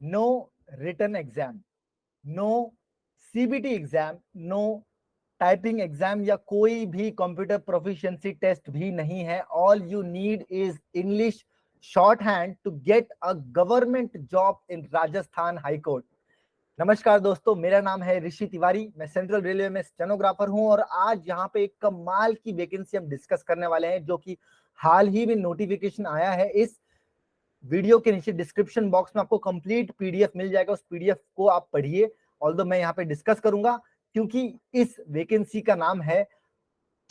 No written exam, no CBT exam, no typing exam या कोई भी कंप्यूटर प्रोफिशिएंसी टेस्ट भी नहीं है। All you need is English shorthand to get a government job in Rajasthan high court. नमस्कार दोस्तों, मेरा नाम है ऋषि तिवारी, मैं सेंट्रल रेलवे में स्टेनोग्राफर हूं और आज यहाँ पे एक कमाल की वैकेंसी हम डिस्कस करने वाले हैं जो कि हाल ही में नोटिफिकेशन आया है। इस वीडियो के नीचे डिस्क्रिप्शन बॉक्स में आपको कंप्लीट पीडीएफ मिल जाएगा, उस पीडीएफ को आप पढ़िए। ऑल्दो मैं यहाँ पे डिस्कस करूंगा क्योंकि इस वैकेंसी का नाम है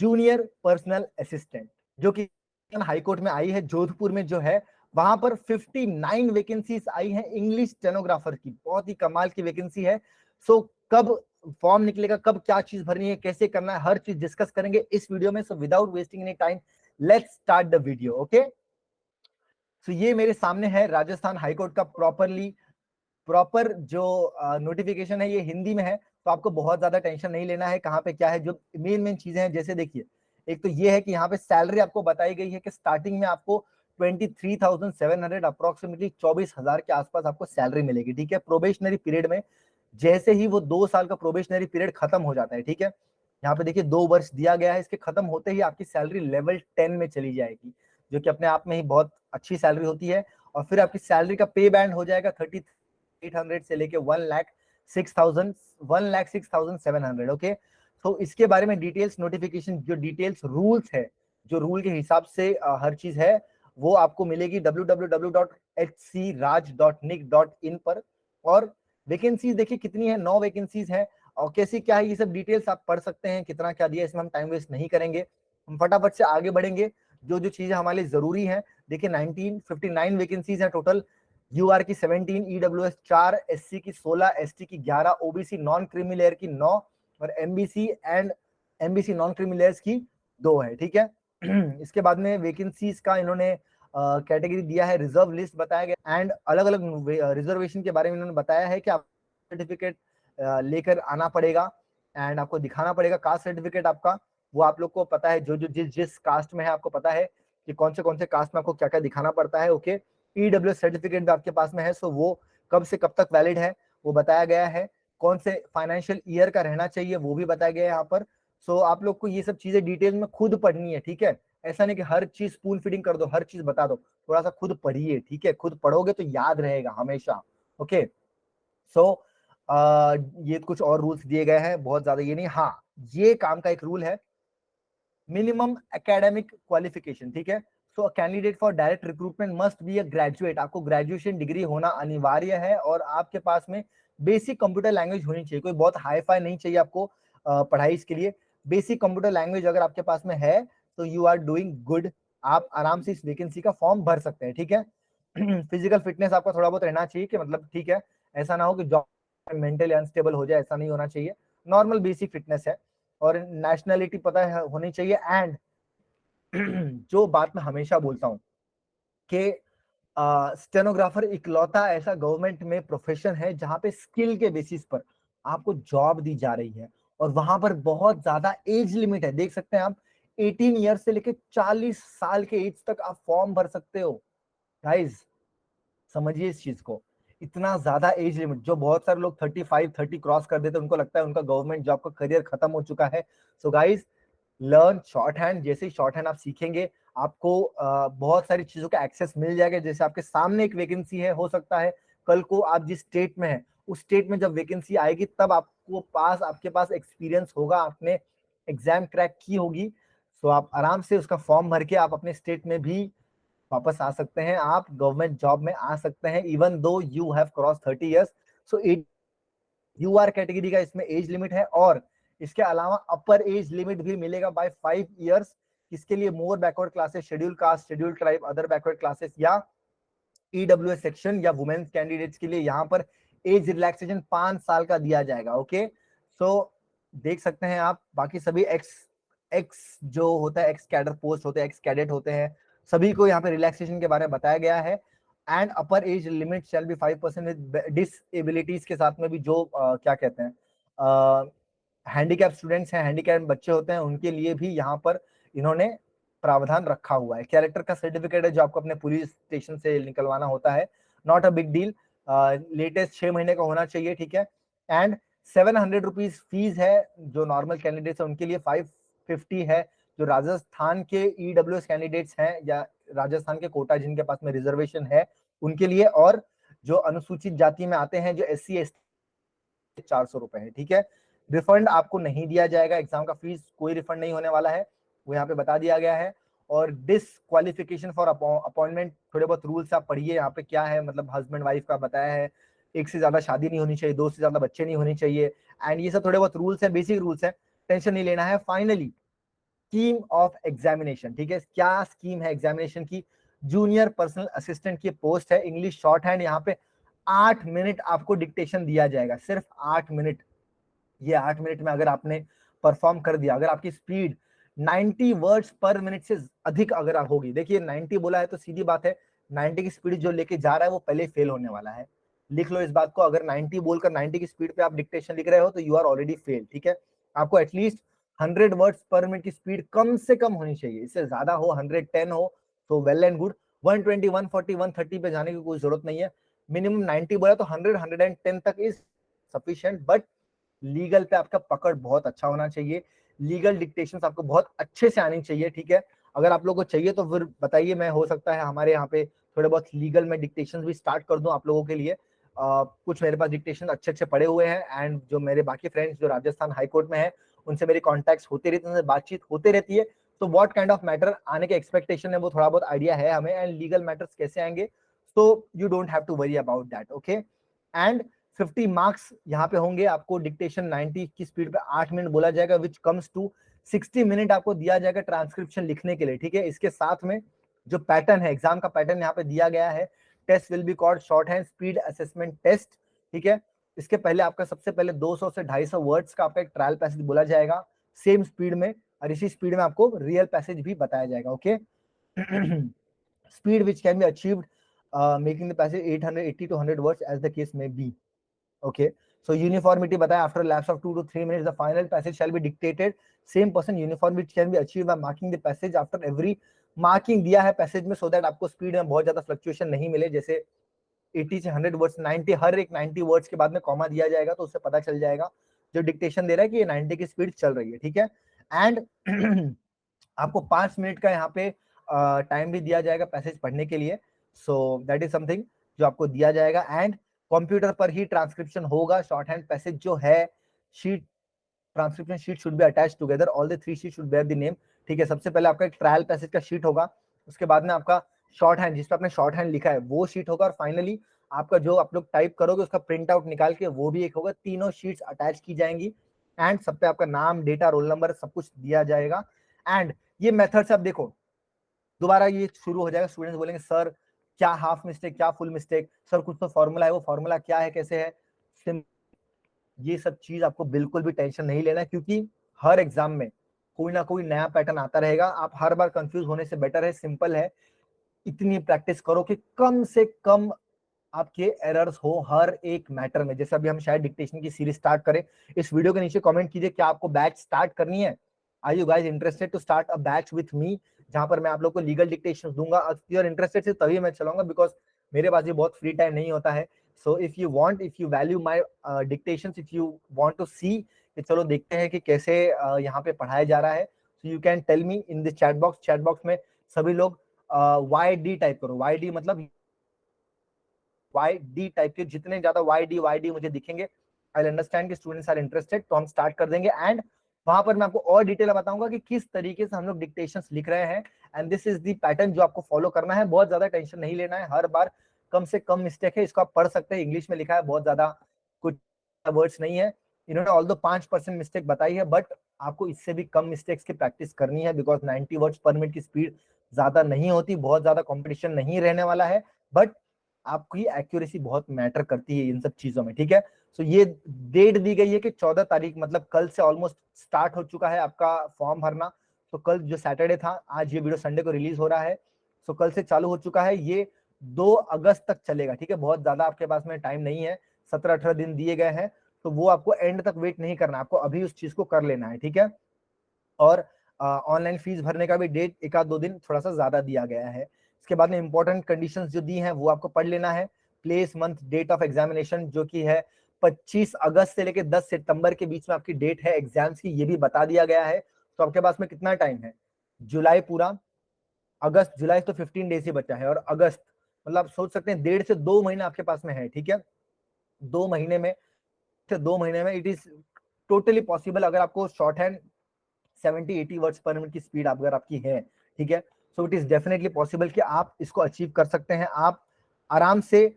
जूनियर पर्सनल असिस्टेंट, जो कि हाईकोर्ट में आई है। जोधपुर में जो है वहां पर 59 वैकेंसीज आई हैं इंग्लिश स्टेनोग्राफर की। बहुत ही कमाल की वैकेंसी है। सो कब फॉर्म निकलेगा, कब क्या चीज भरनी है, कैसे करना है, हर चीज डिस्कस करेंगे इस वीडियो में। So without wasting any time, let's start the video. Okay, so ये मेरे सामने है राजस्थान हाईकोर्ट का प्रॉपर जो नोटिफिकेशन है, ये हिंदी में है। तो आपको बहुत ज्यादा टेंशन नहीं लेना है कहाँ पे क्या है। जो मेन मेन चीजें हैं, जैसे देखिए, एक तो ये है कि यहाँ पे सैलरी आपको बताई गई है कि स्टार्टिंग में आपको 23,700 अप्रोक्सीमेटली 24,000 के आसपास आपको सैलरी मिलेगी। ठीक है, प्रोबेशनरी पीरियड में जैसे ही वो 2 साल का प्रोबेशनरी पीरियड खत्म हो जाता है, ठीक है, यहाँ पे देखिए 2 वर्ष दिया गया है, इसके खत्म होते ही आपकी सैलरी लेवल 10 में चली जाएगी, जो कि अपने आप में ही बहुत अच्छी सैलरी होती है। और फिर आपकी सैलरी का पे बैंड हो जाएगा 3800 से लेके 1,06,700। ओके, तो इसके बारे में डिटेल्स नोटिफिकेशन, जो डिटेल्स रूल्स है, जो रूल के हिसाब से हर चीज है, वो आपको मिलेगी www.hcraj.nic.in पर। और वैकेंसीज देखिए कितनी है, 9 वैकेंसीज है। और कैसी क्या है ये सब डिटेल्स आप पढ़ सकते हैं, कितना क्या दिया, इसमें हम टाइम वेस्ट नहीं करेंगे, हम फटाफट से आगे बढ़ेंगे। जो जो चीजें हमारे लिए जरूरी है, देखिए 1959 वैकेंसीज है टोटल। यूआर की 17, ईडब्ल्यूएस 4, एससी की 16, एसटी की 11, ओबीसी नॉन क्रीमी लेयर की 9 और एमबीसी नॉन क्रीमी लेयर्स की 2 है। ठीक है, इसके बाद में वैकेंसीज का इन्होंने कैटेगरी दिया है, रिजर्व लिस्ट बताया गया, एंड अलग अलग रिजर्वेशन के बारे में इन्होंने बताया है कि आप सर्टिफिकेट लेकर आना पड़ेगा एंड आपको दिखाना पड़ेगा कास्ट सर्टिफिकेट आपका। वो आप लोग को पता है, जो जो जिस जिस कास्ट में है आपको पता है कि कौन से कास्ट में आपको क्या क्या दिखाना पड़ता है। ओके, ईडब्ल्यू सर्टिफिकेट भी आपके पास में है, सो वो कब से कब तक वैलिड है वो बताया गया है। कौन से फाइनेंशियल ईयर का रहना चाहिए वो भी बताया गया है यहाँ पर। सो आप लोग को ये सब चीजें डिटेल में खुद पढ़नी है। ठीक है, ऐसा नहीं कि हर चीज स्पून फीडिंग कर दो, हर चीज बता दो, थोड़ा सा खुद पढ़िए। ठीक है, खुद पढ़ोगे तो याद रहेगा हमेशा। ओके, सो ये कुछ और रूल्स दिए गए हैं, बहुत ज्यादा ये नहीं। हाँ, ये काम का एक रूल है, मिनिमम एकेडमिक क्वालिफिकेशन। ठीक है, so a candidate for direct recruitment must be a graduate. आपको ग्रेजुएशन डिग्री होना अनिवार्य है और आपके पास में बेसिक कंप्यूटर लैंग्वेज होनी चाहिए। कोई बहुत हाई फाई नहीं चाहिए आपको पढ़ाई इसके लिए। बेसिक कंप्यूटर लैंग्वेज अगर आपके पास में है तो यू आर डूइंग गुड, आप आराम से इस वैकेंसी का फॉर्म भर सकते हैं। ठीक है, फिजिकल फिटनेस आपका थोड़ा बहुत रहना चाहिए कि मतलब ठीक है, ऐसा ना हो कि जॉब मेंटली अनस्टेबल हो जाए, ऐसा नहीं होना चाहिए। नॉर्मल बेसिक फिटनेस है और नेशनैलिटी पता है होनी चाहिए। एंड जो बात मैं हमेशा बोलता हूँ कि स्टेनोग्राफर इकलौता ऐसा गवर्नमेंट में प्रोफेशन है जहां पे स्किल के बेसिस पर आपको जॉब दी जा रही है और वहां पर बहुत ज्यादा एज लिमिट है। देख सकते हैं आप, 18 ईयर से लेके 40 साल के एज तक आप फॉर्म भर सकते हो। गाइज समझिए इस चीज को, इतना ज्यादा एज लिमिट, जो बहुत सारे लोग 35-30 क्रॉस कर देते हैं, उनको लगता है उनका गवर्नमेंट जॉब का करियर खत्म हो चुका है। So guys, learn short hand. जैसे ही शॉर्ट हैंड आप सीखेंगे, आपको बहुत सारी चीजों का एक्सेस मिल जाएगा। जैसे आपके सामने एक वैकेंसी है, हो सकता है कल को आप जिस स्टेट में है उस स्टेट में जब वैकेंसी आएगी तब आपके पास एक्सपीरियंस होगा, आपने एग्जाम क्रैक की होगी। सो आप आराम से उसका फॉर्म भर के आप अपने स्टेट में भी वापस आ सकते हैं, आप गवर्नमेंट जॉब में आ सकते हैं even though you have cross 30 years. So your category का इसमें एज लिमिट है और इसके अलावा अपर एज लिमिट भी मिलेगा बाय 5 ईयर्स। इसके लिए more backward classes, schedule caste, schedule tribe, other backward classes या ईडब्ल्यूएस सेक्शन या वुमेन्स कैंडिडेट्स के लिए यहाँ पर एज रिलैक्सेशन 5 साल का दिया जाएगा। ओके, सो देख सकते हैं आप, बाकी सभी एक्स एक्स जो होता है, एक्स कैडर पोस्ट होते हैं, एक्स कैडेट होते हैं, सभी को यहाँ पे रिलैक्सेशन के बारे में बताया गया है। And upper age limit shall be 5% with डिसएबिलिटीज के साथ में भी जो क्या कहते हैं हैंडीकैप स्टूडेंट्स हैं, हैंडीकैप बच्चे होते हैं, उनके लिए भी यहाँ पर इन्होंने प्रावधान रखा हुआ है। कैरेक्टर का सर्टिफिकेट है जो आपको अपने पुलिस स्टेशन से निकलवाना होता है, not a big deal. Latest 6 महीने का होना चाहिए, ठीक है। एंड 700 रुपीज फीस है जो नॉर्मल कैंडिडेट्स है उनके लिए, 550 है जो राजस्थान के ईडब्ल्यूएस कैंडिडेट्स हैं या राजस्थान के कोटा जिनके पास में रिजर्वेशन है उनके लिए, और जो अनुसूचित जाति में आते हैं जो SC ST 400 रुपए है, ठीक है। रिफंड आपको नहीं दिया जाएगा, एग्जाम का फीस कोई रिफंड नहीं होने वाला है, वो यहाँ पे बता दिया गया है। और डिसक्वालिफिकेशन फॉर अपॉइंटमेंट, थोड़े बहुत रूल्स आप पढ़िए यहाँ पे क्या है, मतलब हस्बैंड वाइफ का बताया है, एक से ज्यादा शादी नहीं होनी चाहिए, 2 से ज्यादा बच्चे नहीं होने चाहिए, एंड ये सब थोड़े बहुत रूल्स हैं, बेसिक रूल्स हैं, टेंशन नहीं लेना है। फाइनली स्कीम ऑफ एग्जामिनेशन, ठीक है, क्या स्कीम है एग्जामिनेशन की। जूनियर पर्सनल असिस्टेंट की पोस्ट है, इंग्लिश शॉर्ट हैंड, यहाँ पे 8 मिनट आपको डिक्टेशन दिया जाएगा, सिर्फ 8 मिनट। ये 8 मिनट में अगर आपने परफॉर्म कर दिया, अगर आपकी स्पीड 90 वर्ड्स पर मिनट से अधिक अगर होगी, देखिए 90 बोला है तो सीधी बात है 90 की स्पीड जो लेके जा रहा है वो पहले फेल होने वाला है, लिख लो इस बात को। अगर 90 बोलकर 90 की स्पीड पे आप डिक्टेशन लिख रहे हो तो यू आर ऑलरेडी फेल, ठीक है। आपको एटलीस्ट 100 वर्ड्स पर मिनट की स्पीड कम से कम होनी चाहिए, इससे ज्यादा हो 110 हो तो वेल एंड गुड, 120 140 130 पे जाने की कोई जरूरत नहीं है। मिनिमम 90 बोला तो 100 110 तक इज सफिशिएंट, बट लीगल पे आपका पकड़ बहुत अच्छा होना चाहिए, लीगल डिक्टेशंस आपको बहुत अच्छे से आनी चाहिए, ठीक है। अगर आप लोगों को चाहिए तो फिर बताइए, मैं हो सकता है हमारे यहाँ पे थोड़े बहुत लीगल में डिक्टेशंस भी स्टार्ट कर दूं आप लोगों के लिए। कुछ मेरे पास डिक्टेशन अच्छे अच्छे पड़े हुए हैं, एंड जो मेरे बाकी फ्रेंड्स जो राजस्थान हाई कोर्ट में है उनसे मेरी कॉन्टैक्ट होते रहते हैं, उनसे बातचीत होते रहती है, तो व्हाट काइंड ऑफ मैटर आने के एक्सपेक्टेशन है वो थोड़ा बहुत आइडिया है हमें, एंड लीगल मैटर्स कैसे आएंगे, तो you don't have to worry about that, okay. And 50 marks यहाँ पे होंगे आपको, डिक्टेशन 90 की स्पीड पे 8 मिनट बोला जाएगा, विच कम्स टू 60 मिनट आपको दिया जाएगा ट्रांसक्रिप्शन लिखने के लिए, ठीक है। इसके साथ में जो पैटर्न है, एग्जाम का पैटर्न यहाँ पे दिया गया है, test will be called shorthand speed assessment test, ठीक है। इसके पहले आपका सबसे पहले 200 से 250 वर्ड्स का आपका एक ट्रायल पैसेज बोला जाएगा सेम स्पीड में, और इसी स्पीड में आपको रियल पैसेज भी बताया जाएगा, okay. Speed which can be achieved making the passage 880 to 100 words as the case में बी, okay. So uniformity बताया, after a lapse of 2 to 3 minutes the final passage shall be dictated, same person uniformity can be achieved by marking the passage after every marking दिया है passage में, so that आपको speed में बहुत ज्यादा fluctuation नहीं मिले, जैसे 80 से 100 वर्ड्स 90, हर एक 90 वर्ड्स के बाद में कॉमा दिया जाएगा तो उससे पता चल जाएगा जो डिक्टेशन दे रहा है कि ये 90 की स्पीड चल रही है, ठीक है। एंड आपको 5 मिनट का यहाँ पे टाइम भी दिया जाएगा पैसेज पढ़ने के लिए, सो दैट इज समथिंग जो आपको दिया जाएगा। एंड कंप्यूटर पर ही ट्रांसक्रिप्शन होगा, शॉर्ट हैंड पैसेज जो है, sheet transcription sheet should be attach together, all the 3 sheet should bear the name, ठीक है। सबसे पहले आपका एक ट्रायल पैसेज का शीट होगा, उसके बाद में आपका शॉर्ट हैंड जिसपे आपने शॉर्ट हैंड लिखा है वो शीट होगा, और फाइनली आपका जो आप लोग टाइप करोगे उसका प्रिंट आउट निकाल के वो भी एक होगा, तीनों शीट्स अटैच की जाएंगी, एंड सब पे आपका नाम, डेटा, रोल नंबर सब कुछ दिया जाएगा। एंड ये मेथड से आप देखो दोबारा ये शुरू हो जाएगा, स्टूडेंट्स बोलेंगे सर क्या हाफ मिस्टेक, क्या फुल मिस्टेक, सर कुछ तो फॉर्मूला है, वो फॉर्मूला क्या है, कैसे है, ये सब चीज आपको बिल्कुल भी टेंशन नहीं लेना है, क्योंकि हर एग्जाम में कोई ना कोई नया पैटर्न आता रहेगा, आप हर बार कंफ्यूज होने से बेटर है, सिंपल है, इतनी प्रैक्टिस करो कि कम से कम आपके एरर्स हो हर एक मैटर में। जैसे अभी हम शायद डिक्टेशन की सीरीज स्टार्ट करें, इस वीडियो के नीचे कमेंट कीजिए क्या आपको बैच स्टार्ट करनी है, are you guys interested to start a batch with me, जहां पर मैं आप लोग को लीगल डिक्टेशन दूंगा। अगर यू आर इंटरेस्टेड से तभी मैं चलाऊंगा, बिकॉज मेरे पास भी बहुत फ्री टाइम नहीं होता है। So if you want, if you value my dictations, if you want to see कि चलो देखते हैं कि कैसे यहाँ पे पढ़ाया जा रहा है, so you can tell me in the chat box में सभी लोग YD टाइप करो, YD मतलब YD टाइप के, जितने ज्यादा YD मुझे दिखेंगे आई अंडरस्टैंड कि स्टूडेंट्स आर इंटरेस्टेड, तो हम स्टार्ट कर देंगे। एंड वहां पर मैं आपको और डिटेल बताऊंगा कि किस तरीके से हम लोग डिक्टेशंस लिख रहे हैं, and this is the pattern जो आपको फॉलो करना है, बहुत ज्यादा टेंशन नहीं लेना है, हर बार कम से कम मिस्टेक है, इसको आप पढ़ सकते हैं, इंग्लिश में लिखा है, बहुत ज्यादा कुछ वर्ड्स नहीं है, इन्होंने ऑल दो 5% मिस्टेक बताई है, बट आपको इससे भी कम मिस्टेक्स की प्रैक्टिस करनी है, बिकॉज 90 वर्ड्स पर मिनट की स्पीड ज्यादा नहीं होती, बहुत ज्यादा कॉम्पिटिशन नहीं रहने वाला है, बट आपकी एक्यूरेसी बहुत मैटर करती है इन सब चीजों में, ठीक है। सो ये डेट दी गई है कि 14 तारीख, मतलब कल से ऑलमोस्ट स्टार्ट हो चुका है आपका फॉर्म भरना। तो कल जो सैटरडे था, आज ये वीडियो संडे को रिलीज हो रहा है, सो कल से चालू हो चुका है, ये 2 अगस्त तक चलेगा, ठीक है। बहुत ज्यादा आपके पास में टाइम नहीं है, 17-18 दिन दिए गए हैं, तो वो आपको एंड तक वेट नहीं करना, आपको अभी उस चीज को कर लेना है, ठीक है। और ऑनलाइन फीस भरने का भी डेट 1-2 दिन थोड़ा सा ज्यादा दिया गया है। इसके बाद में इंपॉर्टेंट कंडीशंस जो दी हैं वो आपको पढ़ लेना है, place, month, date of examination जो कि है 25 अगस्त से लेकर 10 सितंबर के बीच में आपकी डेट है एग्जाम्स की, ये भी बता दिया गया है। तो आपके पास में कितना टाइम है, जुलाई पूरा, अगस्त, जुलाई तो 15 डेज ही बचा है, और अगस्त मतलब आप सोच सकते हैं 1.5 से 2 महीने आपके पास में है, ठीक है। 2 महीने में इट इज टोटली पॉसिबल, अगर आपको शॉर्ट हैंड 70-80 वर्ड्स पर मिनट की स्पीड अगर आपकी है, ठीक है, so it is definitely possible कि आप इसको अचीव कर सकते हैं। आप आराम से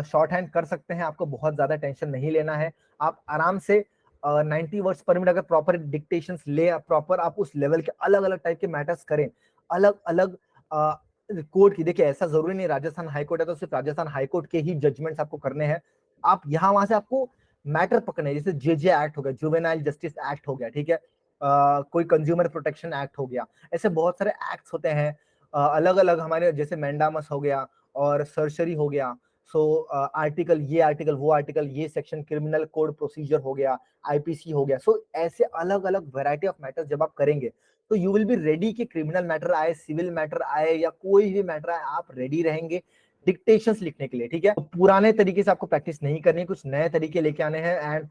शॉर्ट हैंड कर सकते हैं, आपको बहुत ज्यादा टेंशन नहीं लेना है। आप आराम से 90 वर्ड्स पर मिनट अगर प्रॉपर डिक्टेशन ले, प्रॉपर आप उस लेवल के अलग अलग टाइप के मैटर्स करें, अलग अलग कोर्ट की, देखिए ऐसा जरूरी नहीं राजस्थान हाईकोर्ट है तो सिर्फ राजस्थान हाईकोर्ट के ही जजमेंट्स आपको करने हैं। आप यहाँ वहां से आपको मैटर पकड़ने, जैसे जेजे एक्ट हो गया, जुवेनाइल जस्टिस एक्ट हो गया, ठीक है, कोई कंज्यूमर प्रोटेक्शन एक्ट हो गया, ऐसे बहुत सारे एक्ट्स होते हैं अलग अलग हमारे, जैसे मैंडामस हो गया और सर्जरी हो गया। सो आर्टिकल, ये आर्टिकल, वो आर्टिकल, ये सेक्शन, क्रिमिनल कोड प्रोसीजर हो गया, आईपीसी हो गया। सो ऐसे अलग अलग वैरायटी ऑफ मैटर्स जब आप करेंगे तो यू विल बी रेडी कि क्रिमिनल मैटर आए, सिविल मैटर आए या कोई भी मैटर आए, आप रेडी रहेंगे डिक्टेशंस लिखने के लिए, ठीक है। तो पुराने तरीके से आपको प्रैक्टिस नहीं करनी, कुछ नए तरीके लेके आने हैं। एंड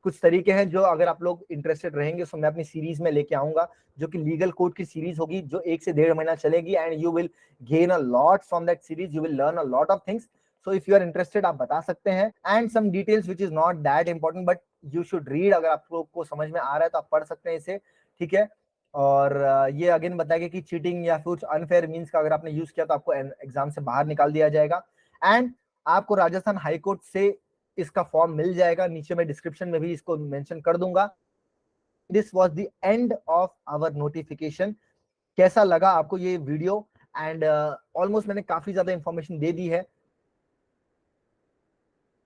कुछ तरीके हैं जो अगर आप लोग इंटरेस्टेड रहेंगे तो मैं अपनी सीरीज में लेके आऊंगा, जो कि लीगल कोड की सीरीज होगी, जो 1 से 1.5 महीना चलेगी। And you will gain a lot from that series, you will learn a lot of things. So if you are interested आप बता सकते हैं। And some details which is not that important but you should read, अगर आप लोग को समझ में आ रहा है तो आप पढ़ सकते हैं इसे, ठीक है। और ये अगेन बताया कि चीटिंग या कुछ अनफेयर मींस का अगर आपने यूज किया तो आपको एग्जाम से बाहर निकाल दिया जाएगा। एंड आपको राजस्थान हाईकोर्ट से इसका फॉर्म मिल जाएगा, नीचे मैं डिस्क्रिप्शन में भी इसको मेंशन कर दूंगा। This was the end of our notification. कैसा लगा आपको ये वीडियो? एंड ऑलमोस्ट मैंने काफी ज्यादा इंफॉर्मेशन दे दी है,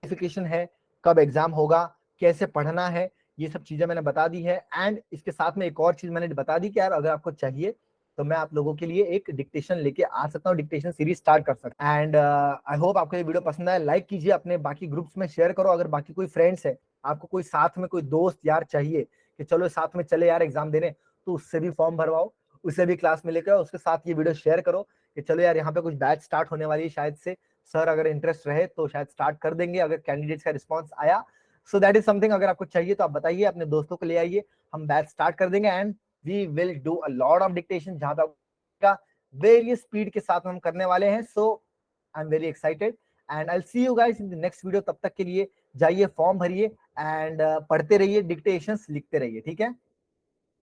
नोटिफिकेशन है, कब एग्जाम होगा, कैसे पढ़ना है, ये सब चीजें मैंने बता दी है। एंड इसके साथ में एक और चीज मैंने बता दी कि यार अगर आपको चाहिए तो मैं आप लोगों के लिए एक डिक्टेशन लेके आ सकता हूँ, डिक्टेशन सीरीज स्टार्ट कर सकता हूँ। एंड आई होप आपको ये वीडियो पसंद आए, लाइक कीजिए, अपने बाकी ग्रुप्स में शेयर करो। अगर बाकी कोई फ्रेंड्स है, आपको कोई साथ में कोई दोस्त यार चाहिए कि चलो साथ में चले यार एग्जाम देने, तो उससे भी फॉर्म भरवाओ, उससे भी क्लास में लेकर उसके साथ ये वीडियो शेयर करो कि चलो यार यहाँ पे कुछ बैच स्टार्ट होने वाली है शायद से, सर अगर इंटरेस्ट रहे तो शायद स्टार्ट कर देंगे अगर कैंडिडेट्स का रिस्पांस आया। सो दैट इज समथिंग, अगर आपको चाहिए तो आप बताइए, अपने दोस्तों को ले आइए, हम बैच स्टार्ट कर देंगे। And we will do a lot of dictation, जहां तक वेरियस स्पीड के साथ हम करने वाले हैं। So I am very excited and I will see you guys in the next video. तब तक के लिए जाइए, फॉर्म भरिए एंड पढ़ते रहिए, डिक्टेशंस लिखते रहिए, ठीक है।